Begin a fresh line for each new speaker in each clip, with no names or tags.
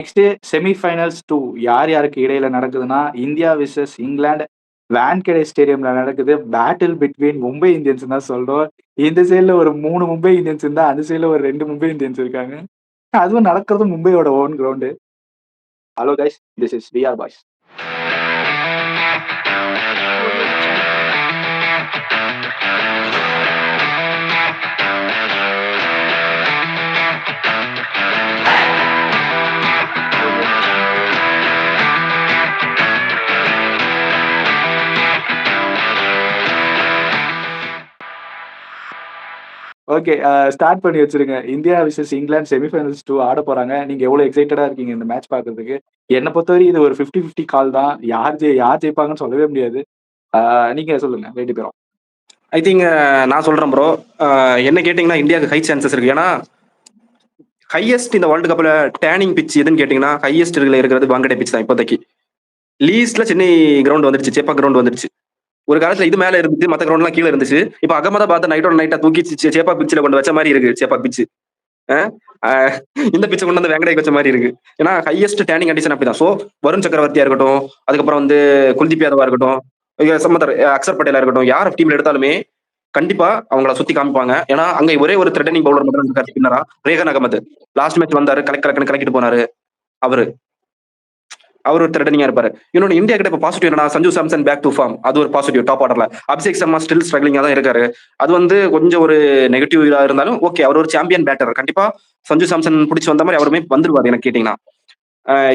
Next semi-finals 2 யார் யாருக்கு இடையில நடக்குதுன்னா, இந்தியா விசஸ் இங்கிலாந்து வான்கடே ஸ்டேடியம்ல நடக்குது. பேட்டில் பிட்வீன் மும்பை இந்தியன்ஸ் தான் சொல்றோம். இந்த சைடுல ஒரு 3 மும்பை இந்தியன்ஸ் இருந்தா, அந்த சைடுல ஒரு 2 மும்பை இந்தியன்ஸ் இருக்காங்க. அதுவும் நடக்கிறது மும்பையோட own ground. Hello guys, this is we are boys. Okay, start பண்ணி வச்சிருங்க. இந்தியா விசஸ் இங்கிலாந்து செமிஃபைனல்ஸ் 2 ஆட போறாங்க. நீங்க எவ்வளவு எக்ஸைட்டடா இருக்கீங்க இந்த மேட்ச் பார்க்கறதுக்கு? என்ன பொறுத்தவரைக்கும் இது ஒரு 50-50 கால் தான். யார் ஜெயிப்பாங்கன்னு சொல்லவே முடியாது. நீங்க சொல்லுங்க 2 பேரும்.
ஐ திங்க் நான் சொல்றேன் ப்ரோ. என்ன கேட்டீங்கன்னா இந்தியாவுக்கு ஹை சான்சஸ் இருக்கு. ஏன்னா ஹையஸ்ட் இந்த வேர்ல்டு கப்ல டேனிங் பிச் எதுன்னு கேட்டீங்கன்னா ஹையஸ்ட் இருக்கிறது வாங்கடே பிச் தான் இப்போதைக்கு. லீஸ்ட்ல சென்னை கிரவுண்ட் வந்துருச்சு, சேப்பாக் கிரவுண்ட் வந்துருச்சு. ஒரு காலத்துல இது மேல இருந்துச்சு, மத்த கிரவுண்ட்லாம் கீழே இருந்துச்சு. இப்ப அகமதாபாத் நைட்டோட நைட்டா தூக்கி சேப்பாக் பிச்சில் கொண்டு வச்ச மாதிரி இருக்கு. சேப்பாக் பிச்சு இந்த பிச்சை கொண்டு வந்து வெங்கடேக்கு வச்ச மாதிரி இருக்கு. ஏன்னா ஹையஸ்ட் டேனிங் கண்டிஷன் அப்படிதான். ஸோ வருண் சக்கரவர்த்தியா இருக்கட்டும், அதுக்கப்புறம் வந்து குல்தீப் யாதவா இருக்கட்டும், சம்மதர் அக்சர் பட்டேலா இருக்கட்டும், யார் டீம்ல எடுத்தாலுமே கண்டிப்பா அவங்கள சுத்தி காமிப்பாங்க. ஏன்னா அங்க ஒரே ஒரு த்ரெட்டனிங் பவுலர் மட்டும் இருக்காரு ஸ்பின்னரா, ரேகன் அகமது. லாஸ்ட் மேட்ச் வந்தாரு, கலக்கிட்டு போனாரு. அவர் ஒரு த்ரெட்டனிங்கா இருப்பாரு. இன்னொன்னு இந்தியா கிட்ட இப்ப பாசிட்டிவ் என்னன்னா Sanju Samson back to form. அது ஒரு பாசிட்டிவ் டாப் ஆர்டர்ல. அபிஷேக் சர்மா ஸ்டில் ஸ்ட்ரகிளிங்கா தான் இருக்காரு. அது வந்து கொஞ்சம் ஒரு நெகட்டிவ் இருந்தாலும் ஓகே, அவர் ஒரு சாம்பியன் பேட்டர். கண்டிப்பா சஞ்சு சாம்சன் பிடிச்சி வந்த மாதிரி அவருமே வந்துருவாரு எனக்கு கேட்டீங்கன்னா.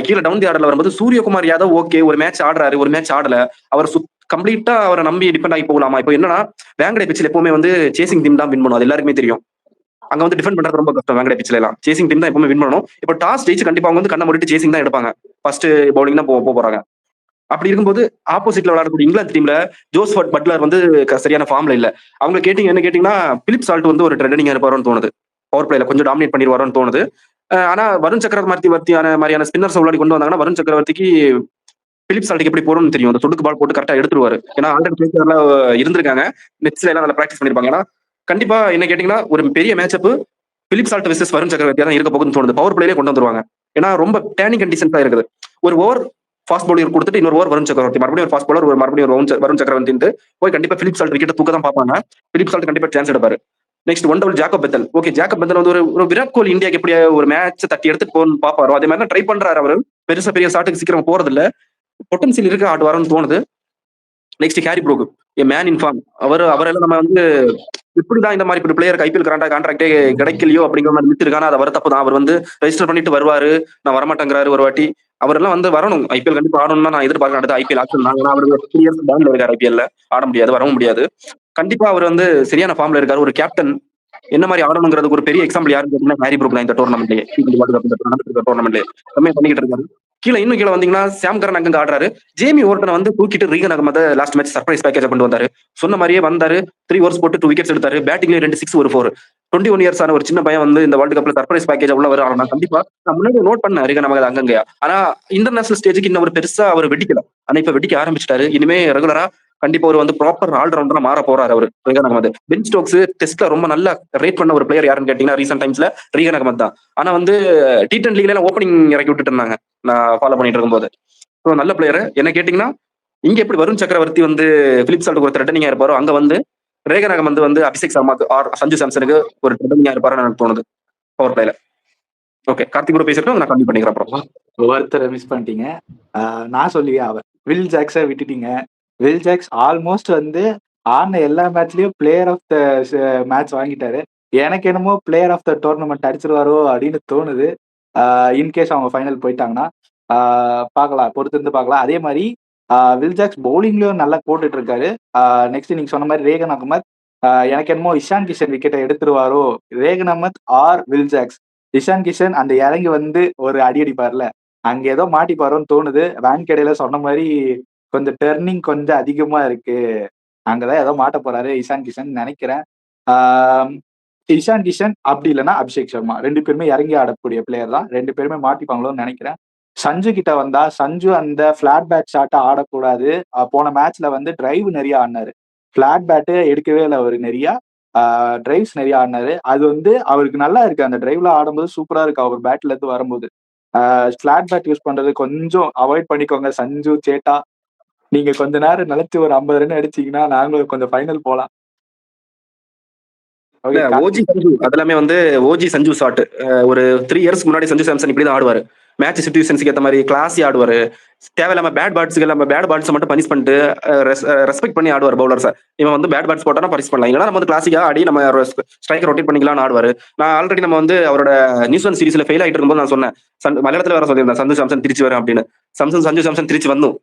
கீழே டவுன் தி ஆர்டர்ல வரும்போது சூரியகுமார் யாதவ் ஓகே, ஒரு மேட்ச் ஆடுறாரு, ஒரு மேட்ச் ஆடல. அவர் கம்ப்ளீட்டா அவரை நம்பி டிபெண்ட் ஆகி போகலாமா? இப்போ என்னன்னா வேங்கடே பிச்சில் எப்பவுமே வந்து சேசிங் டீம் தான் வின் பண்ணும். அது எல்லாருக்குமே தெரியும். அங்க வந்து டிஃபெண்ட் பண்றது ரொம்ப கஷ்டம். வேங்கடே பிச்சில எல்லாம் சேசிங் டீம் தான் எப்பவுமே வின் பண்ணணும். இப்போ டாஸ் ஜெயிச்சு கண்டிப்பா அவங்க வந்து கண்ணை மூடிட்டு சேசிங் தான் எடுப்பாங்க. ஃபர்ஸ்ட் பவுலிங் தான் போறாங்க. அப்படி இருக்கும்போது ஆப்போசிட்ல விளையாடக்கூடிய இங்கிலாந்து டீம்ல ஜோஸ்வர்ட் பட்லர் வந்து சரியான ஃபார்ம்ல இல்ல. அவங்க என்ன கேட்டீங்கன்னா பிலிப் சால்ட் வந்து ஒரு ட்ரெண்டனிங்கா இருப்பாருன்னு தோணுது. பவர் பிளேல கொஞ்சம் டாமினேட் பண்ணிடுவாருன்னு தோணுது. ஆனா வருண் சக்கரவர்த்தியான மாதிரியான ஸ்பின்னர்ஸ் விளையாடி கொண்டு வந்தாங்கன்னா வருண் சக்கரவர்த்திக்கு பிலிப் சால்ட்டுக்கு எப்படி போறோம்னு தெரியும். அந்த சொடுக்கு பால் போட்டு கரெக்டா எடுத்துருவாரு. ஏன்னா ஆல்ரெடி பிளேயர்ல இருந்திருக்காங்க, நெட்ஸ்ல எல்லாம் நல்லா பிராக்டிஸ் பண்ணிருப்பாங்க. ஏன்னா கண்டிப்பா என்ன கேட்டீங்கன்னா ஒரு பெரிய match up Philip Salt versus Varun சக்கரவர்த்தியா தான் இருக்க போகுதுன்னு தோணுது. பவர் பிளேலே கொண்டு வந்துருவாங்க. ஏன்னா ரொம்ப டேனிங் கண்டிஷன்ஸா இருக்குது. ஒரு ஓவர் ஃபாஸ்ட் பவுலர் கொடுத்துட்டு இன்னொரு ஓவர் வருண் சக்கரவர்த்தி, மறுபடியும் ஒரு ஃபாஸ்ட் பவுலர், ஒரு மறுபடியும் வருண் சக்கரவர்த்தி போய் கண்டிப்பா பிலிப் சால்ட் விக்கெட் தூக்க தான் பார்ப்பாங்க. பிலிப் சால்ட் கண்டிப்பா சான்ஸ் எடுப்பாரு. Next one down Jacob Bethell. Okay, Jacob Bethell வந்து ஒரு விராட் கோலி இந்தியாக்கு எப்படி ஒரு மேட்ச் தட்டி எடுத்துட்டு போகணும்னு பாப்பாரோ அதே மாதிரி தான் ட்ரை பண்றாரு. அவரு பெரிய ஷாட்டுக்கு சீக்கிரம் போறது இல்ல. பொட்டன்சியல் இருக்கு, ஆடுவாருன்னு தோணுது. Next Harry Brook, a man in form. அவரெல்லாம் நம்ம வந்து இப்படிதான் இந்த மாதிரி பிளேயருக்கு ஐபிஎல் கான்ட்ராக்டே கிடைக்கலையோ அப்படிங்கிற மாதிரி மித்திருக்கான அது அவர் தப்பு தான். அவர் வந்து ரெஜிஸ்டர் பண்ணிட்டு வருவாரு, நான் வரமாட்டேங்கிறாரு ஒரு வாட்டி. அவரெல்லாம் வந்து வரணும், ஐபிஎல் கண்டிப்பா ஆடணும்னா நான் எதிர்பார்க்கறேன். அடுத்த ஐபிஎல் ஆக்ஷன் தான். ஏன்னா அவர் 3 இயர்ஸ் பேன்ல இருக்காரு, ஐபிஎல்ல ஆட முடியாது, வரவும் முடியாது. கண்டிப்பா அவர் வந்து சரியான ஃபார்ம்ல இருக்காரு. ஒரு கேப்டன் என்ன மாதிரி ஆடணுங்கிறதுக்கு ஒரு பெரிய எக்ஸாம்பிள் யாருன்னு கேட்டீங்கன்னா ஹாரி ப்ரூக் தான். இந்த டோர்னமெண்ட்லயே பண்ணிக்கிட்டு இருக்காரு. கீழே வந்தீங்கன்னா சாம் கரன் அங்க ஆடுறாரு. ஜேமி ஓர்டனை வந்து தூக்கிட்டு Rehan Ahmed last match surprise package கொண்டு வந்தாரு. சொன்ன மாதிரியே வந்தாரு, 3 ஓவர்ஸ் போட்டு 2 விக்கெட்ஸ் எடுத்தாரு. பேட்டிங்ல 2 6 ஒரு 4. 21 இயர்ஸ் ஆன ஒரு சின்ன பையன் வந்து இந்த வேர்ல்டு கப்ல சர்ப்ரைஸ் பேக்கேஜ் உள்ள வரும். கண்டிப்பா நான் முன்னாடி நோட் பண்ணேன் ரீகன் அகமது அங்கங்க. ஆனா இன்டர்நேஷனல் ஸ்டேஜுக்கு இன்னும் ஒரு பெருசா அவர் வெடிக்கல. ஆனா இப்ப வெடிக்க ஆரம்பிச்சிட்டாரு. இனிமே ரெகுலரா கண்டிப்பா ஒரு வந்து ப்ராப்பர் ஆல்ரவுண்டரா மாற போறாரு அவரு ரீகன் அகமது. பென் ஸ்டோக்ஸ் டெஸ்ட்ல ரொம்ப நல்லா ரேட் பண்ண ஒரு பிளேயர் யாருன்னு கேட்டீங்கன்னா ரீசென்ட் டைம்ஸ்ல ரீகன் அகமது தான். ஆனா வந்து T20 லீக்ல ஓப்பனிங் இறக்கி விட்டுட்டு இருந்தாங்க நான் ஃபாலோ பண்ணிட்டு இருக்கும்போது. நல்ல பிளேயர். என்ன கேட்டீங்கன்னா இங்க எப்படி வருண் சக்கரவர்த்தி வந்து பிலிப் சால்ட்டுக்கு ஒரு த்ரெட்டனிங்கா இருப்பாரோ அங்க வந்து ரேகன் அகமது வந்து அபிஷேக் சர்மாக்கு ஆர் சஞ்சு சாம்சனுக்கு ஒரு த்ரெட்டனிங்கா இருப்பாருன்னு எனக்கு தோணுது பவர் பிளேல. ஓகே, கார்த்திக் கூட பேசிட்டு நான் கம்மி பண்ணிக்கிறேன். அப்புறம்
ஒருத்தரை மிஸ் பண்ணிட்டீங்க. நான் சொல்லுவே அவர் வில் ஜாக்ஸை விட்டுட்டீங்க. வில் ஜாக்ஸ் ஆல்மோஸ்ட் வந்து ஆன எல்லா மேட்ச்லயும் பிளேயர் ஆஃப் த மேட்ச் வாங்கிட்டாரு. எனக்கு என்னமோ பிளேயர் ஆஃப் த டோர்னமெண்ட் அடிச்சிருவாரோ அப்படின்னு தோணுது. இன்கேஸ் அவங்க ஃபைனல் போயிட்டாங்கன்னா பார்க்கலாம், பொறுத்திருந்து பார்க்கலாம். அதே மாதிரி வில் ஜாக்ஸ் பவுலிங்லயும் நல்லா போட்டுட்டு இருக்காரு. நெக்ஸ்ட் நீங்க சொன்ன மாதிரி ரேகன் அகமத், எனக்கு என்னமோ இஷான் கிஷன் விக்கெட்டை எடுத்துருவாரோ. Rehan Ahmed or Will Jacks. Ishan Kishan அந்த இறங்கி வந்து ஒரு அடி அடிப்பார்ல, அங்க ஏதோ மாட்டிப்பாரோன்னு தோணுது. வான்கடையில சொன்ன மாதிரி கொஞ்சம் டர்னிங் கொஞ்சம் அதிகமா இருக்கு. அங்கதான் ஏதோ மாட்ட போறாரு இஷான் கிஷன் நினைக்கிறேன். இஷான் கிஷன் அப்படி இல்லைன்னா அபிஷேக் சர்மா 2 பேருமே இறங்கி ஆடக்கூடிய பிளேயர் தான். 2 பேருமே மாட்டிப்பாங்களோன்னு நினைக்கிறேன். சஞ்சு கிட்ட வந்தா சஞ்சு அந்த பிளாட் பேட் ஷாட்டை ஆடக்கூடாது. போன மேட்ச்ல வந்து டிரைவ் நிறைய ஆடினாரு. பிளாட் பேட்டு எடுக்கவே இல்லை அவரு. நிறைய டிரைவ்ஸ் நிறைய ஆடினாரு. அது வந்து அவருக்கு நல்லா இருக்கு. அந்த டிரைவ்ல ஆடும்போது சூப்பரா இருக்கு அவர் பேட்ல இருந்து வரும்போது. ஸ்லாட் பேட் யூஸ் பண்றது கொஞ்சம் அவாய்ட் பண்ணிக்கோங்க. சஞ்சு, சேட்டா நீங்க கொஞ்ச நேரம் நிலைச்சு ஒரு 50 ரன் அடிச்சீங்கன்னா நாங்களும் கொஞ்சம் ஃபைனல் போலாம். ஓகே
இல்ல ஓஜி
கார்த்திக்.
சஞ்சு அதெல்லாமே வந்து ஓஜி சஞ்சு ஷாட். ஒரு 3 இயர்ஸ் முன்னாடி சஞ்சு சாம்சன் இப்படிதான் ஆடுவாரு. மேட்ச் சிச்சுவேஷன்ஸ்க்கு ஏத்த மாதிரி கிளாஸி ஆடுவாரு. தேவையில்லாம பேட் பேட்ஸ்க்கு நம்ம பேட் பேட்ஸ் மட்டும் பனிஷ் பண்ணிட்டு ரெஸ்பெக்ட் பண்ணி ஆடுவார் பவுலர்ஸ். இவன் வந்து பேட் பேட்ஸ் போட்டா பனிஷ் பண்ணலாம், இல்லைன்னா நம்ம வந்து கிளாசிக்கா ஆடி நம்ம ஸ்ட்ரைக்கர் ரொட்டேட் பண்ணிக்கலாம்னு ஆடுவாரு. நான் ஆல்ரெடி நம்ம வந்து அவரோட நியூசிலாந்து சீரிஸ்ல ஃபெயில் ஆயிட்டு இருக்கும்போது நான் சொன்னேன், மலையாளத்துல வேற சொல்லியிருந்தேன் சஞ்சு சாம்சன் திருச்சி வரும் அப்படின்னு. சஞ்சு சாம்சன் திருச்சி வந்தோம்,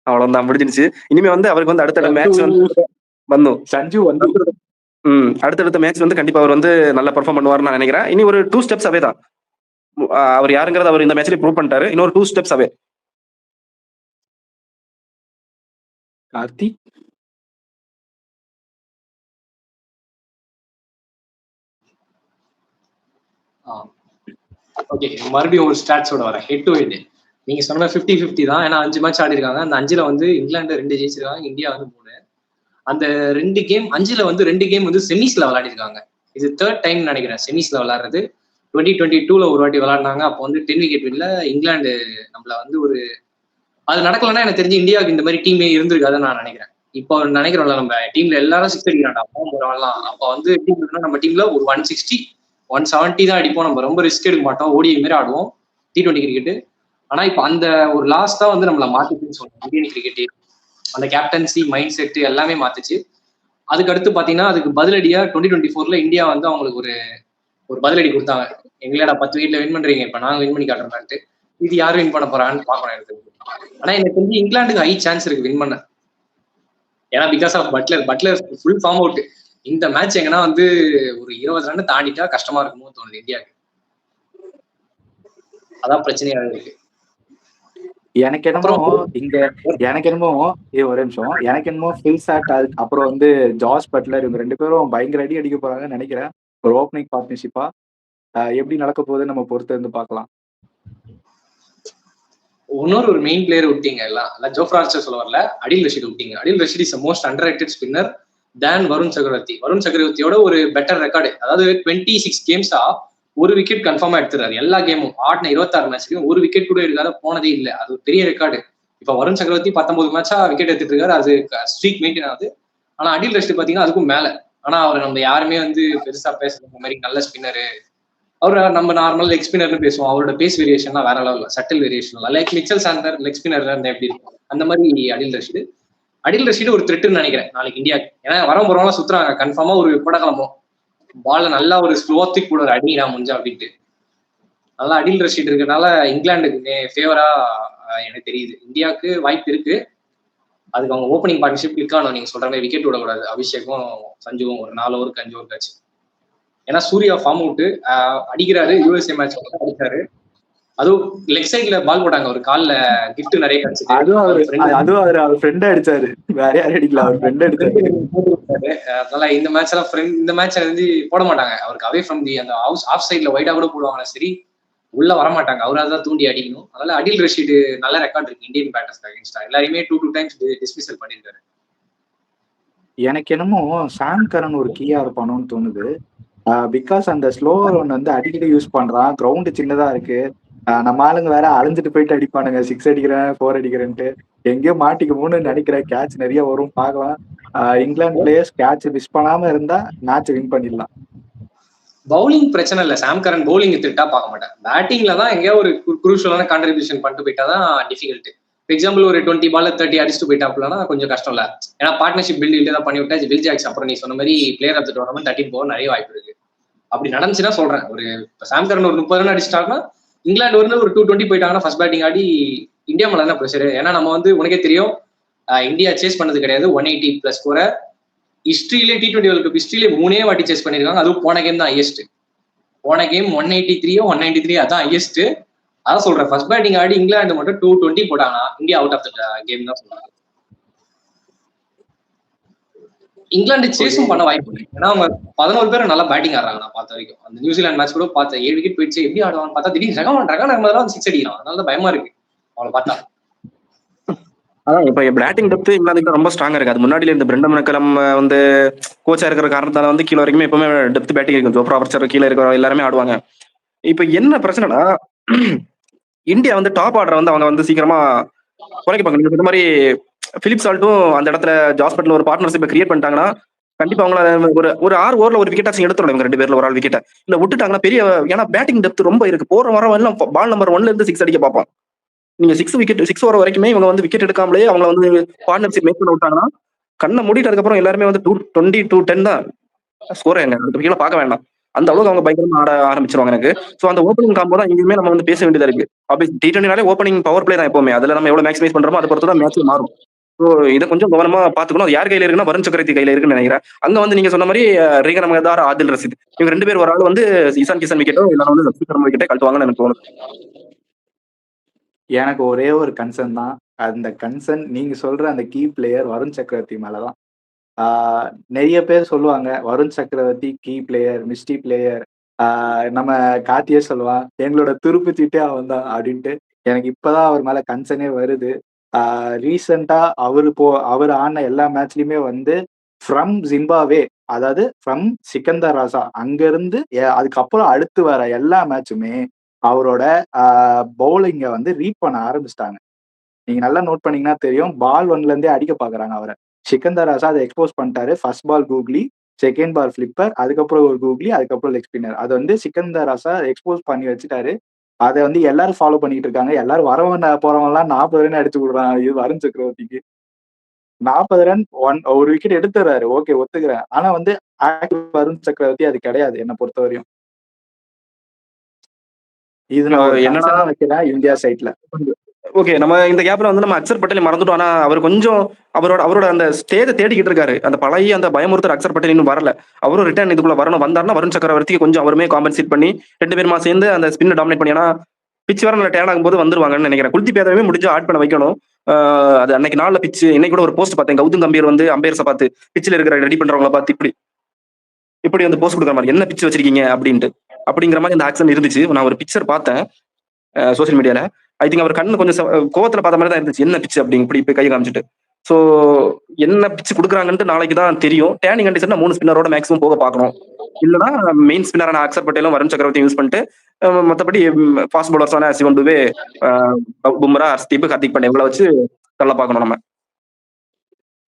அவ்வளவுதான் முடிஞ்சிருச்சு. இனிமே வந்து அவருக்கு வந்து அடுத்த மேட்ச் வந்து வந்தோம்
சஞ்சு வந்து
அடுத்தடுத்த மேட்ச் வந்து கண்டிப்பா அவர் வந்து நல்லா பெர்ஃபார்ம் பண்ணுவார்னு நான் நினைக்கிறேன். இனி ஒரு 2 ஸ்டெப்ஸ் அவே தான். அவர் யாருங்கிறத அவர் இந்த மேட்ச்ல ப்ரூவ் பண்ணிட்டாரு. இன்னொரு 2 ஸ்டெப்ஸ் அவே.
கார்த்திக்.
ஓகே, மறுபடியும் ஒரு ஸ்டாட்ஸோட வரேன். ஹெட் டு ஹெட் நீங்க சொன்ன 50-50 தான். ஏன்னா 5 மேட்ச் ஆடி இருக்காங்க. அந்த 5ல வந்து இங்கிலாந்து 2 ஜெயிச்சிருக்காங்க, இந்தியா வந்து 3. அந்த 2 கேம் 5ல வந்து 2 கேம் வந்து செமிஸ்ல விளையாடி இருக்காங்க. இது 3rd டைம் நினைக்கிறேன் செமிஸ்ல விளையாடுறது. 2022ல ஒரு வாட்டி விளையாடினாங்க. அப்போ வந்து 10 விக்கெட் வின்ல இங்கிலாந்து நம்மள வந்து ஒரு அது நடக்கலன்னா எனக்கு தெரிஞ்சு இந்தியாவுக்கு இந்த மாதிரி டீமே இருந்திருக்காதுன்னு நான் நினைக்கிறேன். இப்போ நினைக்கிறோம்ல நம்ம டீம்ல எல்லாரும் 6 அடிக்கிறான்டா போறவங்கலாம். அப்போ வந்து நம்ம டீம்ல ஒரு 160 170 தான் அடிப்போம். நம்ம ரொம்ப ரிஸ்க் எடுக்க மாட்டோம், ஓடிஐ மாதிரி ஆடுவோம் T20 கிரிக்கெட். ஆனா இப்போ அந்த ஒரு லாஸ்ட் தான் வந்து நம்மள மாத்திச்சுன்னு சொல்றோம் இந்தியன் கிரிக்கெட். அந்த கேப்டன்சி மைண்ட் செட் எல்லாமே மாத்துச்சு. அதுக்கு அடுத்து பாத்தீங்கன்னா அதுக்கு பதிலடியா 2024ல இந்தியா வந்து அவங்களுக்கு ஒரு பதிலடி கொடுத்தாங்க. எங்களோட 10 விக்கெட்ல வின் பண்றீங்க, இப்ப நாங்க வின் பண்ணி காட்டுறோம்ட்டு. இது யாரும் வின் பண்ண போறான்னு பாக்கணும் எனக்கு. ஆனா எனக்கு தெரிஞ்சு இங்கிலாந்துக்கு ஹை சான்ஸ் இருக்கு வின் பண்ண. ஏன்னா because of Buttler full form out. இந்த மேட்ச் எங்கன்னா வந்து ஒரு 20 ரன் தாண்டிட்டா கஷ்டமா இருக்குமோ தோணுது இந்தியாவுக்கு. அதான் பிரச்சனையா இருக்கு.
எனக்கு என்னமோ ஒரு நிமிஷம், எனக்கு என்னமோ ஃபில் சாட் அப்புறம் வந்து ஜாஸ் பட்லர் இவங்க 2 பேரும் பயங்கர அடி அடிக்க போறாங்கன்னு நினைக்கிறேன். ஒரு ஓப்பனிங் பார்ட்னர்ஷிப்பா எப்படி நடக்க போகுதுன்னு நம்ம பொறுத்து இருந்து பார்க்கலாம்.
இன்னொரு ஒரு மெயின் பிளேயர் விட்டீங்க எல்லாம் ஜோஃப்ரா ஆர்ச்சர் சொல்ல வரல, அடில் ரஷீத் விட்டீங்க. Adil Rashid is most underrated spinner than Varun Chakravarthy. Varun சக்கரவர்த்தியோட ஒரு பெட்டர் ரெக்கார்டு, அதாவது 26 கேம்ஸா ஒரு விக்கெட் கன்ஃபார்மா எடுத்துறாரு. எல்லா கேமும் ஆடின 26 மேட்ச்லயும் ஒரு விக்கெட் கூட எடுக்காத போனதே இல்லை. அது ஒரு பெரிய ரெக்கார்டு. இப்ப வருண் சக்கரவர்த்தி 19 மேட்சா விக்கெட் எடுத்துட்டு இருக்காரு, அது ஸ்ட்ரீக் மெயின்டைன் ஆகுது. ஆனா அடில் ரஷீத் பாத்தீங்கன்னா அதுக்கும் மேல. ஆனா அவர் நம்ம யாருமே வந்து பெருசா பேசுற மாதிரி நல்ல ஸ்பின்னரு அவரு நம்ம நார்மல் லெக் ஸ்பின்னர்னு பேசுவோம். அவரோட பேஸ் வேரியேஷன்லாம் வேற level, subtle variation like Mitchell Santner leg spinner இருந்தா எப்படி இருக்கும் அந்த மாதிரி அடில் ரஷீடு ஒரு த்ரெட்னு நினைக்கிறேன் நாளைக்கு இந்தியாவுக்கு. ஏன்னா போறவங்க சுத்துறாங்க கன்ஃபார்மா ஒரு கூட கிளம்பும் பால்ல நல்லா ஒரு ஸ்லோத்திக் கூட ஒரு அடிடா முடிஞ்சா அப்படின்ட்டு. நல்லா அடில் ரஷீட் இருக்கிறதுனால இங்கிலாந்துக்கு ஃபேவரா எனக்கு தெரியுது. இந்தியாவுக்கு வாய்ப்பு இருக்கு. அதுக்கு அவங்க ஓப்பனிங் பார்ட்னர்ஷிப் கிளிக் ஆகணும். நீங்க சொல்ற மாதிரி விக்கெட் விடக்கூடாது. அபிஷேக்கும் சஞ்சுவும் ஒரு 4 ஓவருக்கு 5 ஓவருக்கு ஆச்சு. ஏன்னா சூர்யா ஃபார்ம் அவுட் அடிக்கிறாரு, யூஎஸ்ஏ மேட்ச் அடிச்சாரு. அதுவும் லெக் சைட்ல பால் போட்டாங்க, ஒரு கால்ல கிஃப்ட் நிறைய கிடைச்சது.
அதுவும் அவர் ஃப்ரெண்ட் அடிச்சாரு, வேற யாரும் அடிக்கல, அவர் ஃப்ரெண்ட் அடிச்சாரு.
அதனால இந்த மேட்ச் எல்லாம் இந்த மேட்ச் வந்து போட மாட்டாங்க அவருக்கு. அவே ஃப்ரம் தி அந்த ஆஃப் சைட்ல வைடா கூட போடுவாங்க, சரி உள்ள வர மாட்டாங்க. அவரால் தான் தூண்டி அடிக்கணும். அதனால அடில் ரஷீடு நல்ல ரெக்கார்ட் இருக்கு இந்தியன் பேட்டர்ஸ்க்கு அகைன்ஸ்டா. எல்லாரையுமே 2 டைம்ஸ் டிஸ்மிசல் பண்ணிருக்காரு.
எனக்கு என்னமோ சாம் கரன் ஒரு கீயா இருப்பானோன்னு தோணுது. பிகாஸ் அந்த ஸ்லோ ரன் வந்து அடிக்கடி யூஸ் பண்றான், கிரவுண்டு சின்னதா இருக்கு. நம்ம ஆளுங்க வேற அழிஞ்சிட்டு போயிட்டு அடிப்பானுங்க, 6 அடிக்கிறேன் 4 அடிக்கிறேன்ட்டு. எங்கேயோ மாட்டிக்குமோன்னு நினைக்கிறேன். கேட்ச் நிறைய வரும், பார்க்கலாம். இங்கிலாந்து பிளேயர்ஸ் கேட்ச் மிஸ் பண்ணாம இருந்தா மேட்ச் வின் பண்ணிடலாம்.
பவுலிங் பிரச்சனை இல்லை, சாம் கரன் பவுலிங் திட்டா பார்க்க மாட்டேன். பேட்டிங்ல தான் எங்கேயோ ஒரு குரூஷியலான கான்ட்ரிபியூஷன் பண்ணிட்டு போயிட்டாதான் டிஃபிகல்ட். ஃபார் எக்ஸாம்பிள் ஒரு 20 பால்ல 30 அடிச்சுட்டு போயிட்டாப்லன்னா கொஞ்சம் கஷ்டம் இல்ல. ஏன்னா பார்ட்னர்ஷிப் பில்ட் தான் பண்ணி விட்டா வில் ஜாக்ஸ் அப்புறம் நீ சொன்ன மாதிரி பிளேயர் ஆஃப் தி டோர்னமெண்ட் 13 போக நிறைய வாய்ப்பு இருக்கு. அப்படி நடந்துச்சுன்னா சொல்றேன், ஒரு சாம் கரன் ஒரு 30 ரன் அடிச்சிட்டாங்கன்னா இங்கிலாந்து வந்து ஒரு 220 போயிட்டாங்கன்னா ஃபர்ஸ்ட் பேட்டிங் ஆடி இந்தியா மேல தான் ப்ரெஷர். ஏன்னா நம்ம வந்து உனக்கே தெரியும் இந்தியா சேஸ் பண்ணது கிடையாது 180+ ஸ்கோரை. ஹிஸ்டரியிலே T20 வேர்ல்ட் கப் ஹிஸ்டரியிலே 3 வாட்டி சேஸ் பண்ணிருக்காங்க. அதுவும் போன கேம் தான் ஹையஸ்ட். போன கேம் 193 அதான் ஹையஸ்ட். அதான் சொல்றேன், ஃபர்ஸ்ட் பேட்டிங் ஆடி இங்கிலாந்து மட்டும் 220 போட்டாங்கன்னா India out of the game தான் சொல்றாங்க. இங்கிலாந்து சேஸும் பண்ண வாய்ப்பு இருக்கு. ஏன்னா அவங்க 11 பேர் நல்லா பேட்டிங் ஆடுறாங்க. நான் பார்த்த வரைக்கும் அந்த நியூசிலாந்து மேட்ச் கூட பார்த்தேன், 7 விக்கெட் போயிடுச்சு, எப்படி ஆடுவான்னு பார்த்தா திடீர்னு ரகமான 6 அடிக்கிறான். அதனால தான் பயமா இருக்கு அவளை பார்த்தா.
அதான் இப்ப பேட்டிங் டெப்த் இங்கிலாந்துக்கு ரொம்ப ஸ்ட்ராங்கா இருக்கு. அது முன்னாடியில இந்த பிரெண்டன் மெக்கலம் வந்து கோச்சா இருக்கிற காரணத்தால வந்து கீழே வரைக்குமே எப்பவுமே டெப்த் பேட்டிங் இருக்கும். ஜோஃப்ரா ஆர்ச்சர் கீழே இருக்கிற எல்லாருமே ஆடுவாங்க. இப்ப என்ன பிரச்சனைனா இந்தியா வந்து டாப் ஆர்டர் வந்து அவங்க வந்து சீக்கிரமா குறைக்க நீங்க சொன்ன மாதிரி பிலிப் சால்ட்டும் அந்த இடத்துல ஜாஸ்பட்ல ஒரு பார்ட்னர்ஷிப் கிரியேட் பண்ணிட்டாங்கன்னா கண்டிப்பா அவங்கள ஒரு 6 ஓவர்ல ஒரு விக்கெட் ஆச்சு எடுத்துடும் இவங்க 2 பேர்ல ஒரு ஆள் விக்கெட் இல்ல விட்டுட்டாங்கன்னா பெரிய ஏன்னா பேட்டிங் டெப்த் ரொம்ப இருக்கு போற வர எல்லாம் பால் நம்பர் 1ல இருந்து 6 அடிக்க பார்ப்பான் நீங்க 6 ஓவர் வரைக்குமே இவங்க வந்து விக்கெட் எடுக்காமலே அவங்க வந்து பார்ட்னர்ஷிப் மேக் பண்ண விட்டாங்கன்னா கண்ணை மூடிட்டு அதுக்கப்புறம் எல்லாருமே வந்து 220-10 தான் ஸ்கோர் என்ன கீழே பார்க்க வேண்டாம் அந்த அளவுக்கு அவங்க பயங்கரமா ஆட ஆரம்பிச்சிருவாங்க எனக்கு சோ அந்த ஓப்பனிங் காம்போ தான் இங்கேயுமே நம்ம வந்து பேச வேண்டியதா இருக்கு அப்படி T20 ஓப்பனிங் பவர் பிளே தான் எப்பவுமே அதுல நம்ம எவ்வளவு மேக்ஸிமைஸ் பண்றோமோ அதை பொறுத்து தான் மேட்ச் மாறும் ஸோ இதை கொஞ்சம் கவனமா பாத்துக்கணும் அது யார் கையில இருக்குன்னா வருண் சக்கரவர்த்தி கையில இருக்குன்னு நினைக்கிறேன் அங்க வந்து நீங்க சொன்ன மாதிரி ரீகன் மகதார் ஆதில் ரஷீத் இவங்க 2 பேர் ஒரு ஆள் வந்து இசான் கிஷன் விக்கெட்டோ இல்லைன்னா வந்து லட்சுமி சர்மா விக்கெட்டே கழட்டுவாங்கன்னு எனக்கு தோணுது.
எனக்கு ஒரே ஒரு கன்சர்ன் தான். அந்த கன்சர்ன் நீங்க சொல்ற அந்த கீ பிளேயர் வருண் சக்கரவர்த்தி மேலதான். நிறைய பேர் சொல்லுவாங்க வருண் சக்கரவர்த்தி கீ பிளேயர், மிஸ்டி பிளேயர். நம்ம கார்த்தியே சொல்லுவான் எங்களோட துருப்பு சீட்டே அவன் தான் அப்படின்ட்டு. எனக்கு இப்பதான் அவர் மேல கன்சர்னே வருது. ரீசெண்டா அவர் ஆடின எல்லா மேட்ச்லயுமே வந்து ஃப்ரம் ஜிம்பாவே, அதாவது ஃப்ரம் சிக்கந்தர் ராசா அங்க இருந்து அதுக்கப்புறம் அடுத்து வர எல்லா மேட்சுமே அவரோட பவுலிங்க வந்து ரீட் பண்ண ஆரம்பிச்சிட்டாங்க. நீங்க நல்லா நோட் பண்ணீங்கன்னா தெரியும், பால் 1ல இருந்தே அடிக்க பாக்குறாங்க அவரை. சிக்கந்தர் ராசா அதை எக்ஸ்போஸ் பண்ணிட்டாரு. First ball googly, second ball flipper, அதுக்கப்புறம் ஒரு கூகுளி, அதுக்கப்புறம் லெக் ஸ்பின்னர். அதை வந்து சிக்கந்தர் ராசா எக்ஸ்போஸ் பண்ணி வச்சுட்டாரு. அதை வந்து எல்லாரும் ஃபாலோ பண்ணிட்டு இருக்காங்க. எல்லாரும் வரவன் போறவங்க எல்லாம் 40 ரன் அடிச்சு விடுறான் இது வருண் சக்கரவர்த்திக்கு. 40 ரன் ஒரு விக்கெட் எடுத்துறாரு, ஓகே ஒத்துக்கிறேன். ஆனா வந்து வருண் சக்கரவர்த்தி அது கிடையாது என்ன பொறுத்தவரையும். இது நான் ஒரு
என்னன்னா
கன்சர்னா வைக்கிறேன் இந்தியா சைட்ல.
ஓகே நம்ம இந்த கேப்ல வந்து நம்ம அக்சர் பட்டேலை மறந்துட்டோம் ஆனா அவர் கொஞ்சம் அவரோட அந்த ஸ்டேஜை தேடிக்கிட்டு இருக்காரு அந்த பழைய அந்த பயமுறுத்தர் அக்சர் பட்டேல் இன்னும் வரல அவரும் ரிட்டர்ன் இதுக்குள்ள வந்தாருன்னா வருண் சக்கரவர்த்திக்கு கொஞ்சம் அவருமே காம்பன்சேட் பண்ணி 2 பேருமா சேர்ந்து அந்த ஸ்பின்னை டாமினேட் பண்ணி ஏன்னா பிச் வர டேன் ஆகும்போது வந்துருவாங்கன்னு நினைக்கிறேன் குல்தீப் யாதவே முடிஞ்சு ஆட் பண்ண வைக்கணும் அது அன்னைக்கு நாள்ல பிச் இன்னைக்கு கூட ஒரு போஸ்ட் பார்த்தேன் கௌதம் கம்பீர் வந்து அம்பையர்ஸை பார்த்து பிச்சில் இருக்கிற ரெடி பண்றவங்கள பார்த்து இப்படி வந்து போஸ்ட் கொடுக்குற மாதிரி என்ன பிச் வச்சிருக்கீங்க அப்படின்ட்டு அப்படிங்கிற மாதிரி அந்த ஆக்ஷன் இருந்துச்சு நான் ஒரு பிக்சர் பார்த்தேன் சோசியல் மீடியால ஐ திங்க் அவர் கண்ணு கொஞ்சம் கோவத்துல பார்த்த மாதிரி தான் இருந்துச்சு என்ன பிச்சு அப்படி இப்படி கை காமிச்சிட்டு ஸோ என்ன பிச்சு கொடுக்குறாங்கன்ட்டு நாளைக்கு தான் தெரியும் டேனிங் கண்டிஷன் 3 ஸ்பின்னரோட மேக்ஸிமம் போக பார்க்கணும் இல்லைன்னா மெயின் ஸ்பின்னரான அக்சர் பட்டேலும் வருண் சக்கரவர்த்தி யூஸ் பண்ணிட்டு மற்றபடி ஃபாஸ்ட் பவுலர்ஸான சிவன் துபே பும்ரா ஹர்ஷ்தீப் ஹர்திக் பாண்டியா இவங்களை வச்சு தள்ள பார்க்கணும் நம்ம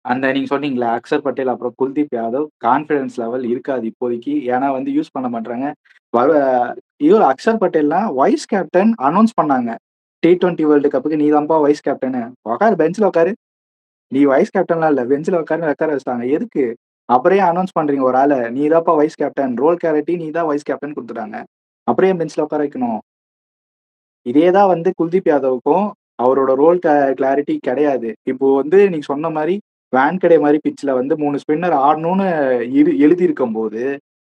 அந்த நீங்க சொன்னீங்களா அக்சர் பட்டேல் அப்புறம் குல்தீப் யாதவ் கான்பிடன்ஸ் லெவல் இருக்காது இப்போதைக்கு. ஏன்னா வந்து யூஸ் பண்ண மாட்டாங்க. இவர் அக்சர் பட்டேல்லாம் வைஸ் கேப்டன் அனௌன்ஸ் பண்ணாங்க. T20 வேர்ல்டு கப்புக்கு நீ தான்ப்பா வைஸ் கேப்டன், உட்காரு பெஞ்சில் உட்காரு, நீ வைஸ் கேப்டன்லாம் இல்ல பெஞ்சில் உட்கார வச்சுட்டாங்க. எதுக்கு அப்புறம் அனௌன்ஸ் பண்றீங்க ஒரு ஆளை, நீ தான்ப்பா வைஸ் கேப்டன், ரோல் கேரட்டி நீ தான் வைஸ் கேப்டன் கொடுத்துட்டாங்க, அப்புறம் பெஞ்சில் உட்கார வைக்கணும். இதேதான் வந்து குல்தீப் யாதவுக்கும் அவரோட ரோல் கிளாரிட்டி கிடையாது. இப்போ வந்து நீங்க சொன்ன மாதிரி வேன்கடே மாதிரி பிச்சில் வந்து 3 ஸ்பின்னர் ஆடணும்னு எழுதியிருக்கும் போது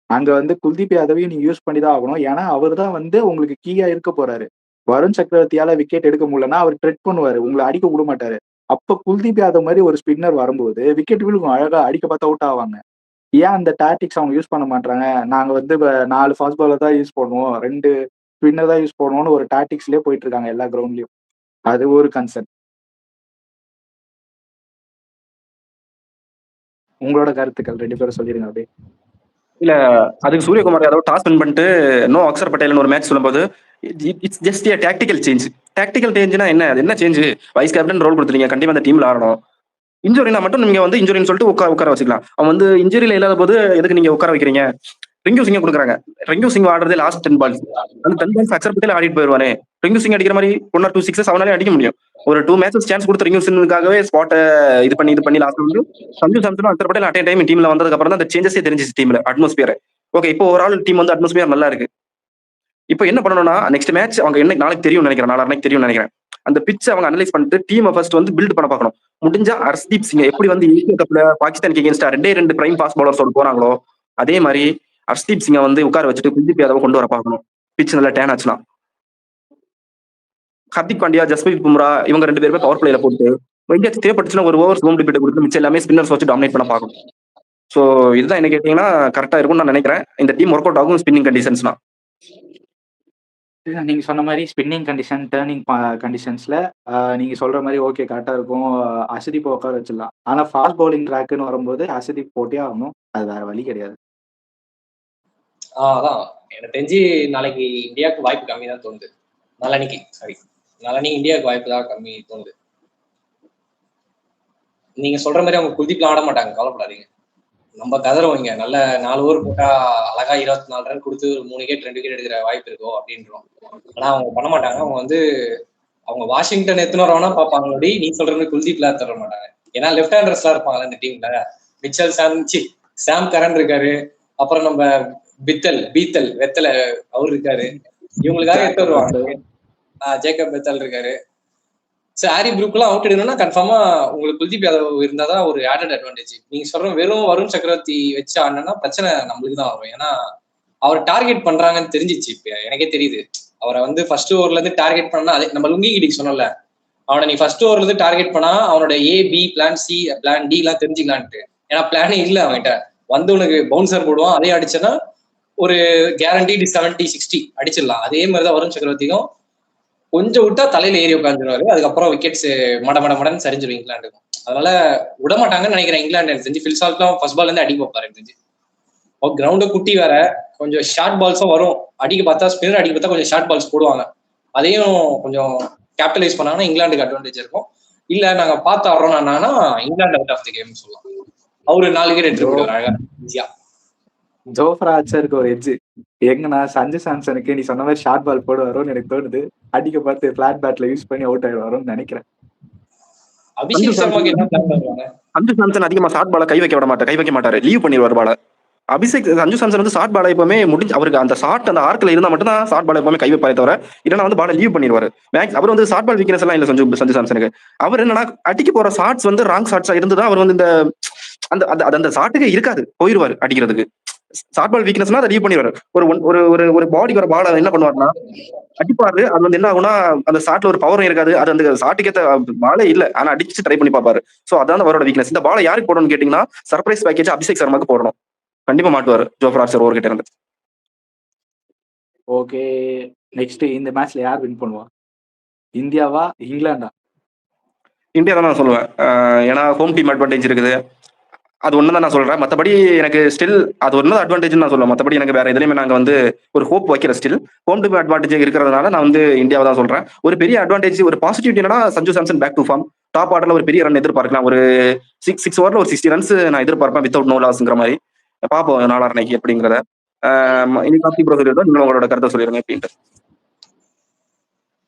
அங்க வந்து குல்தீப் யாதவையும் நீங்க யூஸ் பண்ணி தான் ஆகணும். ஏன்னா அவர் தான் வந்து உங்களுக்கு கீயா இருக்க போறாரு. வருண் சக்கரவர்த்தியால விக்கெட் எடுக்க முடியலன்னா அவர் ட்ரெட் பண்ணுவாரு, உங்களை அடிக்க விட மாட்டாரு. அப்ப குல்தீப் யாதவ் மாதிரி ஒரு ஸ்பின்னர் வரும்போது விக்கெட் விழுகும், அழகா அடிக்க பார்த்து அவுட் ஆவாங்க. ஏன் அந்த டாக்டிக்ஸ் அவங்க யூஸ் பண்ண மாட்டாங்க? நாங்க வந்து 4 ஃபாஸ்ட் பாலர் தான் யூஸ் பண்ணுவோம், 2 ஸ்பின்னர் தான் யூஸ் பண்ணுவோம்னு ஒரு டாக்டிக்ஸ்லயே போயிட்டு இருக்காங்க எல்லா கிரவுண்ட்லயும். அது ஒரு கன்சர்ன். உங்களோட கருத்துக்கள் 2 பேரும் சொல்லிருங்க அப்படியே.
இல்ல அதுக்கு சூரியகுமார் யாதவ் டாஸ் வின் பண்ணிட்டு நோ அக்சர் பட்டேல் ஒரு மேட்ச் சொல்லும்போது it's just a tactical change. Tactical சேஞ்சுனா என்ன சேஞ்ச்? வைஸ் கேப்டன் ரோல் கொடுத்துருங்க, கண்டிப்பா அந்த டீம்ல ஆடணும். இன்ஜுரினா மட்டும் நீங்க வந்து இன்ஜுரின்னு சொல்லிட்டு உட்கார வச்சுக்கலாம். அவன் வந்து இன்ஜுரியில இல்லாத போது எதுக்கு நீங்க உட்கார வைக்கிறீங்க? ரிங்கு சிங்க கொடுக்குறாங்க. ரிங்கு சிங் ஆடுறதே லாஸ்ட் 10 பால்ஸ். அந்த 10 பால்ஸ் அக்சர் பட்டேல் ஆடிட்டு போயிருவானே. ரிங்கு சிங் அடிக்கிற மாதிரி 1 or 2 6 அவனாலே அடிக்க முடியும். ஒரு 2 மேட்சஸ் சான்ஸ் கொடுத்து ரிங்கு சிங்குக்காகவே ஸ்பாட்டை இது பண்ணி லாஸ்ட் வந்து சஞ்சு சாம்சனும் அக்சர் பட்டேல் அட் டைம் டீம்ல வந்ததுக்கு அப்புறம் தான் அந்த சேஞ்சஸே தெரிஞ்சிச்சு டீம்ல அட்மாஸ்பியர். ஓகே இப்போ ஓவரால் டீம் வந்து அட்மாஸ்பியர் நல்லா இருக்கு. இப்போ என்ன பண்ணணும்னா நெக்ஸ்ட் மேட்ச் அவங்க என்ன நாளைக்கு தெரியும் நினைக்கிறேன், நாளைக்கு தெரியும் நினைக்கிறேன். அந்த பிட்ச் அவங்க அனலைஸ் பண்ணிட்டு டீமை ஃபர்ஸ்ட் வந்து பில்ட் பண்ண பார்க்கணும். முடிஞ்சா ஹர்ஷ்தீப் சிங் எப்படி வந்து ஏசியா கப்ல பாகிஸ்தானுக்கு எகேன்ஸ்டா 2 பிரைம் ஃபாஸ்ட் பவுலர்ஸோட போறாங்களோ அதே மாதிரி ஹர்ஷ்தீப் சிங்கை வந்து உட்கார வச்சுட்டு குல்தீப் யாதவ கொண்டு வர பார்க்கணும். பிட்ச் நல்லா டேன் ஆச்சுன்னா ஹர்திக் பாண்டியா, ஜஸ்பிரீத் பும்ரா இவங்க 2 பேருமே பவர் பிளேல போட்டு இந்தியா தேவைப்பட்டுச்சுன்னா ஒரு ஓவர் ஹோம் டிபேட் கொடுத்து மிச்சம் எல்லாமே ஸ்பின்னர்ஸ் வச்சு டாமினேட் பண்ண பார்க்கணும். ஸோ இதுதான் என்ன கேட்டீங்கன்னா கரெக்டா இருக்கும்னு நான் நினைக்கிறேன். இந்த டீம் ஒர்க் அவுட் ஆகும் ஸ்பின்னிங் கண்டிஷன்ஸ்னா.
நீங்க சொன்ன மாதிரி ஸ்பின்னிங் கண்டிஷன், டர்னிங் கண்டிஷன்ஸ்ல நீங்க சொல்ற மாதிரி ஓகே கரெக்டா இருக்கும். அசதீப் உட்கார வச்சிடலாம். ஆனா ஃபாஸ்ட் பவுலிங் ட்ராக்னு வரும்போது அசதீப் போட்டே ஆகணும், அது வேற வழி கிடையாது.
அதான் எனக்கு தெரிஞ்சு நாளைக்கு இந்தியாவுக்கு வாய்ப்பு கம்மி தான் தோணுது. நாளைக்கு சாரி நாளைக்கு இந்தியாவுக்கு வாய்ப்பு தான் கம்மி தோணுது. நீங்க சொல்ற மாதிரி அவங்க குல்தீப்லாம் ஆட மாட்டாங்க, கவலைப்படாதீங்க. நம்ம கதறுவோம் இங்க நல்ல 4 ஓவர் போட்டா அழகா 24 ரன் கொடுத்து 3 விக்கெட் 2 விக்கெட் எடுக்கிற வாய்ப்பு இருக்கோ அப்படின்றோம். ஆனா அவங்க பண்ண மாட்டாங்க. அவங்க வந்து அவங்க வாஷிங்டன் எத்தனை வரவனா பார்ப்பாங்க, நீ சொல்ற மாதிரி குல்தீப்லாம் தர மாட்டாங்க. ஏன்னா லெஃப்ட் ஹேண்டர்ஸ்லாம் இருப்பாங்கல்ல இந்த டீம்ல. மிச்சல் சாம் கரன் இருக்காரு, அப்புறம் நம்ம பீத்தல் வெத்தல அவர் இருக்காரு, இவங்களுக்காக எடுத்து வருவாங்க. ஜேக்கப் பெத்தல் இருக்காரு. ஹாரி ப்ரூக்லாம் அவுட் எடுக்கணும்னா கன்ஃபார்மா உங்களுக்கு குல்தீப் யாதவ் இருந்தாதான் ஒரு ஆடட் அட்வான்டேஜ். நீங்க சொல்ற வெறும் வருண் சக்கரவர்த்தி வச்சு ஆடினா பிரச்சனை நம்மளுக்கு தான் வரும். ஏன்னா அவர் டார்கெட் பண்றாங்கன்னு தெரிஞ்சிச்சு. இப்ப எனக்கே தெரியுது. அவரை வந்து ஃபர்ஸ்ட் ஓவர்ல இருந்து டார்கெட் பண்ணா, அதே நம்ம லுங்கி கிட்டிக்கு சொன்னல, அவனை நீ ஃபர்ஸ்ட் ஓவர்ல இருந்து டார்கெட் பண்ணா அவனோட A B plan C plan D எல்லாம் தெரிஞ்சுக்கலான்ட்டு. ஏன்னா பிளானே இல்ல அவன்கிட்ட. வந்து உனக்கு பவுன்சர் போடுவான், அதே அடிச்சனா ஒரு கேரண்டி 70-60 அடிச்சிடலாம். அதே மாதிரிதான் வருண் சக்கரவர்த்திக்கும் கொஞ்சம் விட்டா தலையில ஏறி உட்காந்துருவாரு. அதுக்கப்புறம் விக்கெட்ஸ் மடன்னு சரிஞ்சிடும் இங்கிலாந்துக்கும். அதனால விடமாட்டாங்கன்னு நினைக்கிறேன் இங்கிலாந்து. எனக்கு தெரிஞ்சு ஃபில் சால்ட்லாம் ஃபர்ஸ்ட் பால் இருந்து அடிக்க வைப்பாரு எனக்கு தெரிஞ்சு. கிரவுண்ட குட்டி வேற, கொஞ்சம் ஷார்ட் பால்ஸும் வரும். அடிக்க பார்த்தா ஸ்பின்னர் அடிக்க பார்த்தா கொஞ்சம் ஷார்ட் பால்ஸ் போடுவாங்க. அதையும் கொஞ்சம் கேபிட்டலைஸ் பண்ணாங்கன்னா இங்கிலாந்துக்கு அட்வான்டேஜ் இருக்கும். இல்ல நாங்க பார்த்து ஆடுறோம்னா England out of the game சொல்லலாம். அவரு 4 விக்கெட் எடுத்து போடுவாரு ஈஸியா.
ஜோஃப்ரா ஆர்ச்சருக்கு ஒரு எட்ஜ் எங்கன்னா சஞ்சு சாம்சனுக்கு நீ சொன்ன மாதிரி ஷார்ட் பால் போடுவாரோன்னு எனக்கு தோணுது. அடிக்க பார்த்து பிளாட் பேட்ல யூஸ் பண்ணி அவுட் ஆயிடுவாரோன்னு நினைக்கிறேன்.
அபிஷேக் சர்மாக்கு என்ன பிளான் பண்ணுவாங்க?
சஞ்சு சாம்சன் அதிகமா ஷார்ட் பால கை வைக்க மாட்டாரு, லீவ் பண்ணிடுவார் பால. சஞ்சு சாம்சன் வந்து ஷார்ட் பால எப்பவுமே முடிஞ்சு அவருக்கு அந்த ஷார்ட் அந்த ஆர்க்ல இருந்தா மட்டும் தான் ஷார்ட் பால் எப்பவுமே கை வைப்பாரே தவிர, இல்லைன்னா வந்து பால லீவ் பண்ணிடுவாரு. அவர் வந்து ஷார்ட் பால் வீக்னஸ் எல்லாம் இல்ல சஞ்சு சாம்சனுக்கு. அவர் என்னன்னா அடிக்க போற ஷார்ட்ஸ் வந்து ராங் ஷார்ட்ஸா இருந்துதான் அவர் வந்து இந்த அந்த ஷாட்டுக்கே இருக்காது, போயிருவாரு அடிக்கிறதுக்கு. ஷார்ட் பால் வீக்னஸ்னா அதை லீவ் பண்ணிடுவாரு. ஒரு பாடிக்கு வர பால என்ன பண்ணுவாருன்னா அடிப்பாரு. அது வந்து என்ன ஆகும்னா அந்த ஷாட்ல ஒரு பவரும் இருக்காது, அது அந்த ஷாட்டுக்கேத்த பாலே இல்ல, ஆனா அடிச்சு ட்ரை பண்ணி பாப்பாரு. சோ அதான் அவரோட வீக்னஸ். இந்த பால யாருக்கு போடணும்னு கேட்டீங்கன்னா சர்ப்ரைஸ் பேக்கேஜ் அபிஷேக் சர்மாக்கு போடணும். கண்டிப்பா மாட்டுவாரு ஜோஃப்ரா ஆர்ச்சர் ஓவர் கிட்ட இருந்து.
ஓகே, நெக்ஸ்ட் இந்த மேட்ச்ல யார் வின் பண்ணுவா? இந்தியாவா இங்கிலாண்டா?
இந்தியா தான் நான் சொல்லுவேன். ஏன்னா ஹோம் டீம் அட்வான்டேஜ் இருக்குது, அது ஒன்று தான் நான் சொல்றேன். மற்றபடி எனக்கு ஸ்டில் அது ஒன்று அட்வான்டேஜ் நான் சொல்லுவேன். மற்றபடி எனக்கு வேற எதுலையுமே நாங்கள் வந்து ஒரு ஹோப் வைக்கிற ஸ்டில் ஹோம் டீம் அட்வான்டேஜ் இருக்கிறதுனால நான் வந்து இந்தியாவை தான் சொல்றேன். ஒரு பெரிய அட்வான்டேஜ், ஒரு பாசிட்டிவிட்டி என்னன்னா Sanju Samson back to form. Top ஆர்டர்ல ஒரு பெரிய ரன் எதிர்பார்க்கலாம். ஒரு 6 ஓவர்ல ஒரு 60 ரன்ஸ் நான் எதிர்பார்ப்பேன் வித்தவுட் நோ லாஸ்ங்கிற மாதிரி. பார்ப்போம் நாளான்னைக்கு எப்படிங்கிறத. இன்னைக்கு கார்த்திக் ப்ரோ சொல்லிடுவோம், நீங்களும் உங்களோட கருத்தை சொல்லிடுங்க அப்படின்ட்டு.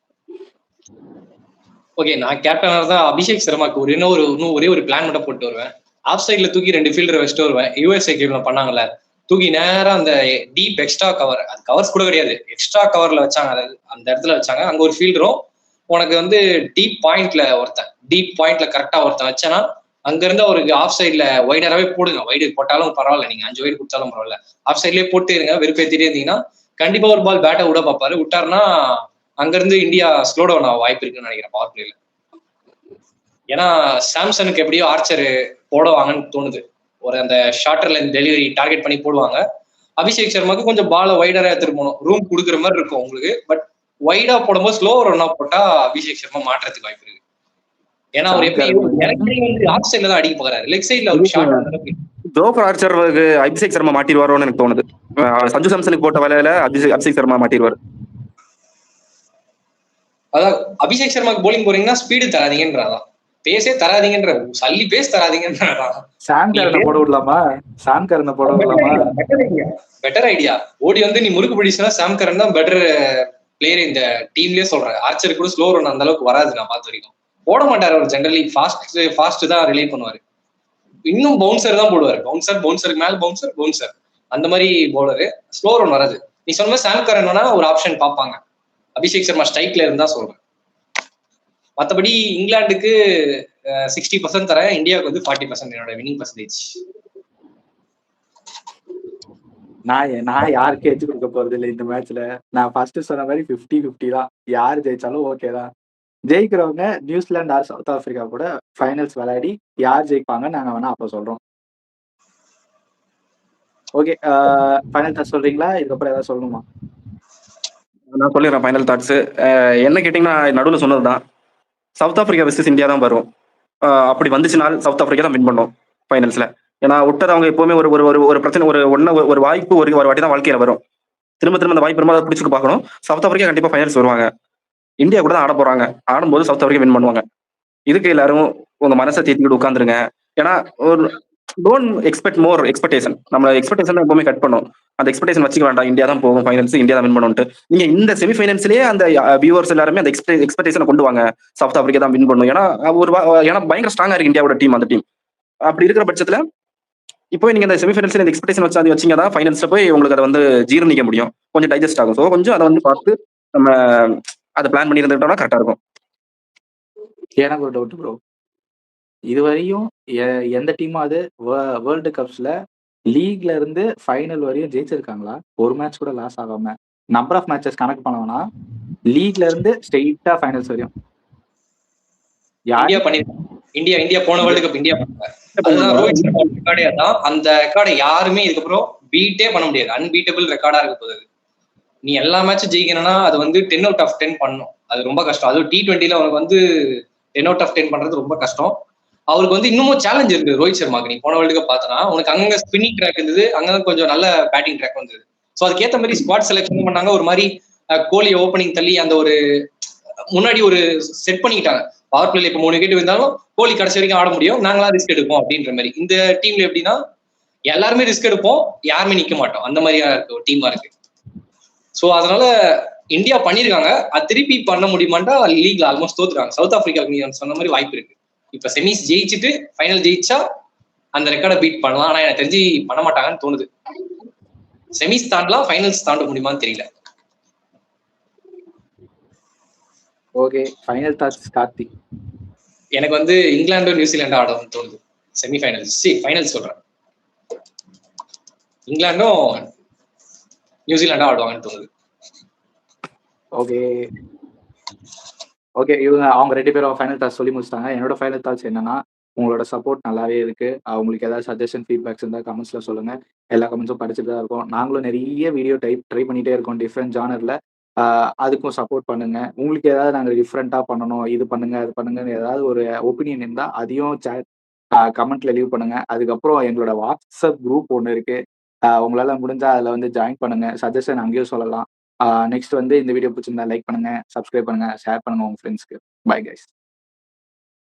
ஓகே, நான் கேப்டனா தான் அபிஷேக் சர்மாக்கு இன்னும் ஒரே ஒரு பிளான் மட்டும் போட்டு வருவேன். ஆஃப் சைட்ல தூக்கி 2 ஃபீல்டரை வச்சுட்டு வருவேன். யூஎஸ்ஏ கேம்ல பண்ணாங்கல்ல, தூக்கி நேரா அந்த டீப் எக்ஸ்ட்ரா கவர், அது கவர்ஸ் கூட கிடையாது, எக்ஸ்ட்ரா கவர்ல வச்சாங்க. அந்த இடத்துல வச்சாங்க. அங்க ஒரு ஃபீல்டரும் உனக்கு வந்து டீப் பாயிண்ட்ல கரெக்டா ஒருத்தன் வச்சனா அங்க இருந்து அவருக்கு ஆஃப் சைட்ல வைடராகவே போடுங்க. வைடு போட்டாலும் பரவாயில்ல, நீங்க 5 வைடு கொடுத்தாலும் பரவாயில்ல, ஆஃப் சைட்லயே போட்டே இருங்க. வெறுப்பேற்றிட்டே இருந்தீங்கன்னா கண்டிப்பா ஒரு பால் பேட்டை விட பார்ப்பாரு. விட்டாருன்னா அங்க இருந்து இந்தியா ஸ்லோ டவுன் ஆக வாய்ப்பு இருக்குன்னு நினைக்கிறேன் பவர் பிளேல. ஏன்னா சாம்சனுக்கு எப்படியோ ஆர்ச்சர் போடுவாங்கன்னு தோணுது. ஒரு அந்த ஷார்ட்டர்ல டெலிவரி டார்கெட் பண்ணி போடுவாங்க. அபிஷேக் சர்மாக்கு கொஞ்சம் பால வைடரா எடுத்துட்டு போகணும், ரூம் கொடுக்குற மாதிரி இருக்கும் உங்களுக்கு. பட் வைடா போடும்போது ஸ்லோ ரன்னா போட்டா அபிஷேக் சர்மா மாற்றத்துக்கு வாய்ப்பு இருக்கு. ஏன்னா அவர் எப்படி வந்து ஆஃப் சைட்ல தான் அடிக்க போகிறாரு, லெக் சைட்ல ஒரு ஷார்ட்.
ஜோஃப்ரா ஆர்ச்சருக்கு அபிஷேக் சர்மா மாட்டிடுவாரோன்னு எனக்கு தோணுது. சஞ்சு சாம்சனுக்கு போட்ட வேலையில அபிஷேக் சர்மா மாட்டிடுவாரு.
அதான் அபிஷேக் சர்மாக்கு போலிங் போறீங்கன்னா ஸ்பீடு தராதீங்கன்றாதான், பேஸே தராதீங்கன்ற, சல்லி பேஸ் தராதீங்கன்றாதான்.
சாம் கரனை போட விடலாமா?
Better idea. ஓடி வந்து நீ முறுக்கு பிடிச்சுன்னா சாம் கரன் தான் பெட்டர் பிளேயர் இந்த டீம்லயே சொல்றேன். ஆர்ச்சர் கூட ஸ்லோ ரன் அந்த அளவுக்கு வராது நான் பார்த்த வரைக்கும். போட மாட்டாரு அவர், ஜென்ரலி ஃபாஸ்ட் தான் ரிலே பண்ணுவாரு. இன்னும் பவுன்சர் தான் போடுவாரு. பவுன்சருக்கு மேல பவுன்சர் அந்த மாதிரி போலரு. ஸ்லோ ரன் வராது. நீ சொன்ன சாம் கரன்னா ஒரு ஆப்ஷன் பார்ப்பாங்க. அபிஷேக் சர்மா ஸ்ட்ரைக்ல இருந்தா சொல்றேன். மற்றபடி இங்கிலாந்துக்கு 60% தரேன், இந்தியாவுக்கு வந்து 40% என்னோட வின்னிங் பர்சன்டேஜ்.
நான் யாருக்கு எச்சு கொடுக்க போறது இல்லை இந்த மேட்ச்ல. நான் ஃபர்ஸ்ட் சொன்ன மாதிரி 50-50 தான். யார் ஜெயிச்சாலும் ஓகே தான். ஜெயிக்கிறவங்க நியூசிலாந்து ஆர் சவுத் ஆப்பிரிக்கா கூட ஃபைனல்ஸ் விளையாடி யார் ஜெயிப்பாங்க நாங்க வேணா அப்ப சொல்றோம். ஓகே, ஃபைனல் தாட்ஸ் சொல்றீங்களா? இதுக்கப்புறம் ஏதாவது சொல்லணுமா?
நான் சொல்லிடுறேன் ஃபைனல் தாட்ஸ். என்ன கேட்டீங்கன்னா நடுவில் சொன்னதுதான், சவுத் ஆப்பிரிக்கா வெர்சஸ் இந்தியா தான் வரும். அப்படி வந்துச்சுனால் சவுத் ஆப்பிரிக்கா தான் வின் பண்ணும் ஃபைனல்ஸ்ல. ஏன்னா விட்டது அவங்க எப்பவுமே ஒரு பிரச்சனை, ஒரு வாய்ப்பு ஒரு வாட்டி தான் வாழ்க்கையில வரும். திரும்ப அந்த வாய்ப்பு ரொம்ப பிடிச்சுக்கு பார்க்கணும். சவுத் ஆப்பிரிக்கா கண்டிப்பா ஃபைனல்ஸ் வருவாங்க. இந்தியா கூட தான் ஆட போறாங்க. ஆடும்போது சவுத் ஆப்பிரிக்கா வின் பண்ணுவாங்க. இதுக்கு எல்லாரும் உங்க மனசை தேத்திக்கிட்டு உட்காந்துருங்க. ஏன்னா ஒரு டோன்ட் எக்ஸ்பெக்ட் மோர் எக்ஸ்பெக்டேஷன். நம்ம எக்ஸ்பெக்டேஷன் எப்பவுமே கட் பண்ணும். அந்த எக்ஸ்பெக்டேஷன் வச்சுக்க வேண்டாம். இந்தியா தான் போகும் ஃபைனல்ஸ், இந்தியா தான் வின் பண்ணுன்ட்டு. நீங்க இந்த செமிஃபைனல்ஸ்லயே அந்த வியூவர்ஸ் எல்லாருமே அந்த எக்ஸ்பெக்டேஷனை கொண்டு வாங்க. சவுத் ஆப்பிரிக்கா தான் வின் பண்ணும். ஏன்னா ஏன்னா பயங்கர ஸ்ட்ராங்கா இருக்கு இந்தியாவோட டீம். அந்த டீம் அப்படி இருக்கிற பட்சத்துல இப்போ நீங்க இந்த செமிஃபைனல்ஸ்ல இந்த எக்ஸ்பெக்டேஷன் வச்சு அது வச்சீங்க தான் ஃபைனல்ஸ்ல போய் உங்களுக்கு அதை வந்து ஜீரணிக்க முடியும். கொஞ்சம் டைஜஸ்ட் ஆகும். ஸோ கொஞ்சம் அதை வந்து பார்த்து நம்ம அதை பிளான் பண்ணி இருந்துட்டோம்னா கரெக்டா இருக்கும்.
எனக்கு ஒரு டவுட் ப்ரோ. இதுவரையும் எந்த டீமாவது வேர்ல்டு கப்ஸ்ல லீக்ல இருந்து ஃபைனல் வரையும் ஜெயிச்சிருக்காங்களா? ஒரு மேட்ச் கூட லாஸ் ஆகாம. நம்பர் ஆஃப் மேட்சஸ் கணக்கு பண்ணோம்னா லீக்ல இருந்து ஸ்ட்ரெயிட்டா ஃபைனல்ஸ் வரையும்
இந்தியா பண்ணிருக்காங்க. இந்தியா போன வேர்ல்டு கப் இந்தியா பண்ணாங்க. அதுதான் ரோஹித் சர்மா ரெக்கார்டே அதான். அந்த ரெக்கார்டை யாருமே இதுக்கப்புறம் பீட்டே பண்ண முடியாது. அன்பீட்டபிள் ரெக்கார்டா இருக்க போகுது. நீ எல்லா மேட்சும் ஜெயிக்கணும்னா அது வந்து 10 out of 10 பண்ணும். அது ரொம்ப கஷ்டம். அதுவும் T20ல அவனுக்கு வந்து 10 out of 10 பண்றது ரொம்ப கஷ்டம். அவருக்கு வந்து இன்னமும் சேலஞ்ச் இருக்கு ரோஹித் சர்மாக்கு. நீ போன வேர்ல்டு கப் பார்த்தனா உனக்கு அங்க ஸ்பின்னிங் ட்ராக் இருந்தது, அங்க கொஞ்சம் நல்ல பேட்டிங் ட்ராக் வந்தது. ஸோ அதுக்கேற்ற மாதிரி ஸ்குவாட் செலக்ஷன் பண்ணாங்க. ஒரு மாதிரி கோலி ஓப்பனிங் தள்ளி அந்த ஒரு முன்னாடி ஒரு செட் பண்ணிக்கிட்டாங்க. பவர் பிளேல இப்ப 3 விக்கெட் இருந்தாலும் கோலி கடைசி வரைக்கும் ஆட முடியும், நாங்களா ரிஸ்க் எடுப்போம் அப்படின்ற மாதிரி. இந்த டீம்ல எப்படின்னா எல்லாருமே ரிஸ்க் எடுப்போம், யாருமே நிக்க மாட்டோம். அந்த மாதிரியா இருக்கு ஒரு டீமா இருக்கு. ஸோ அதனால இந்தியா பண்ணிருக்காங்க. அது திருப்பி பண்ண முடியுமாண்டா லீக்ல ஆல்மோஸ்ட் தோத்துறாங்க. சவுத் ஆப்பிரிக்காவுக்கு நீங்க சொன்ன மாதிரி வாய்ப்பு இருக்கு. இப்ப செமிஸ் ஜெயிச்சுட்டு ஃபைனல் ஜெயிச்சா அந்த ரெக்கார்டை பீட் பண்ணலாம். ஆனா எனக்கு தெரிஞ்சு பண்ண மாட்டாங்கன்னு தோணுது. செமிஸ் தாண்டலாம், ஃபைனல்ஸ் தாண்ட முடியுமான்னு தெரியல.
Okay, final thoughts Karthik.
எனக்கு வந்து இங்கிலாண்டும் நியூசிலாண்டும் ஆடும்னு தோணுது. செமிஃபைனல்ஸ் ஃபைனல்ஸ் சொல்றேன். இங்கிலாண்டும் நியூசிலாண்டும் ஆடுவாங்கன்னு தோணுது.
ஓகே ஓகே, இவங்க அவங்க 2 பேரும் ஃபைனல் தாட்ஸ் சொல்லி முடிச்சிட்டாங்க. என்னோட ஃபைனல் தாட்ஸ் என்னன்னா, உங்களோட சப்போர்ட் நல்லாவே இருக்கு. உங்களுக்கு ஏதாவது சஜஷன் ஃபீட்பேக்ஸ் இருந்தால் கமெண்ட்ஸ்ல சொல்லுங்க. எல்லா கமெண்ட்ஸும் படிச்சுட்டு தான் இருக்கோம். நாங்களும் நிறைய வீடியோ ட்ரை பண்ணிட்டே இருக்கோம் டிஃப்ரெண்ட் ஜானர்ல. அதுக்கும் சப்போர்ட் பண்ணுங்க. உங்களுக்கு ஏதாவது நாங்கள் டிஃப்ரெண்டா பண்ணணும், இது பண்ணுங்க அது பண்ணுங்கன்னு ஏதாவது ஒரு ஒப்பீனியன் இருந்தால் அதையும் கமெண்ட்ல லீவ் பண்ணுங்க. அதுக்கப்புறம் எங்களோட வாட்ஸ்அப் குரூப் ஒன்று இருக்கு. உங்களால முடிஞ்சா அதில் வந்து ஜாயின் பண்ணுங்க. சஜஷன் அங்கேயும் சொல்லலாம். நெக்ஸ்ட் வந்து இந்த வீடியோ பிடிச்சிருந்தா லைக் பண்ணுங்க, சப்ஸ்கிரைப் பண்ணுங்க, ஷேர் பண்ணுங்க உங்க ஃப்ரெண்ட்ஸ்க்கு. Bye guys.